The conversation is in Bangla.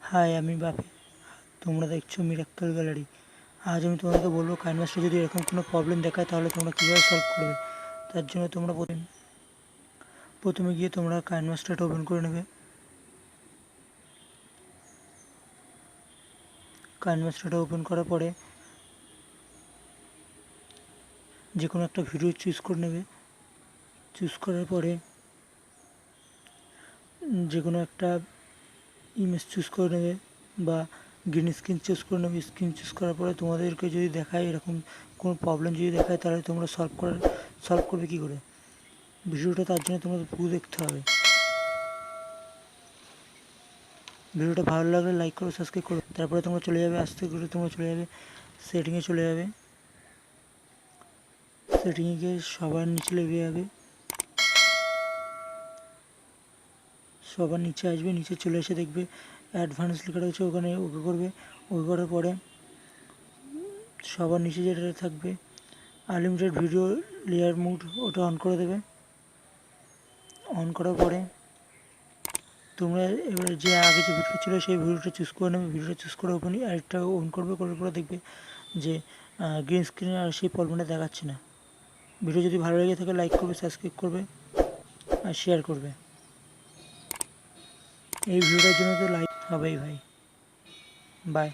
হাই, আমি বাপি। তোমরা দেখছো মিরাক্কেল গ্যালারি। আজ আমি তোমাদেরকে বলবো কাইনমাস্টার যদি এরকম কোনো প্রবলেম দেখায় তাহলে তোমরা কীভাবে সলভ করবে। তার জন্য তোমরা প্রথমে গিয়ে তোমরা কাইনমাস্টারটা ওপেন করে নেবে। কাইনমাস্টারটা ওপেন করার পরে যে কোনো একটা ভিডিও চুজ করে নেবে। চুজ করার পরে যে কোনো একটা ইমেজ চুজ করে নেবে বা গ্রিন স্ক্রিন চুজ করে নেবে। স্ক্রিন চুজ করার পরে তোমাদেরকে যদি দেখায় এরকম কোনো প্রবলেম যদি দেখায় তাহলে তোমরা সলভ করবে কী করে। ভিডিওটা তার জন্য তোমাদের পুরো দেখতে হবে। ভিডিওটা ভালো লাগলে লাইক করো, সাবস্ক্রাইব করো। তারপরে তোমরা চলে যাবে, আস্তে করে তোমরা চলে যাবে সেটিংয়ে, চলে যাবে সেটিংয়ে গিয়ে সবার নিচে লেগে যাবে, সবার নিচে আসবে। নিচে চলে এসে দেখবে অ্যাডভান্স লেখা রয়েছে, ওখানে ওকে করবে। ওকে করার পরে সবার নিচে যেটা থাকবে আনলিমিটেড ভিডিও লেয়ার মুড, ওটা অন করে দেবে। অন করার পরে তোমরা এবারে যে আগে যে ভিডিও ছিল সেই ভিডিওটা চুজ করে নেবে। ভিডিওটা চুজ করে ওপেনই আরেকটা অন করবে। করার পরে দেখবে যে গ্রিন স্ক্রিনে আর সেই প্রবলেমটা দেখাচ্ছে না। ভিডিও যদি ভালো লেগে থাকে লাইক করবে, সাবস্ক্রাইব করবে আর শেয়ার করবে। এই ভিডিওটার জন্য তো লাইক হবেই ভাই। বাই।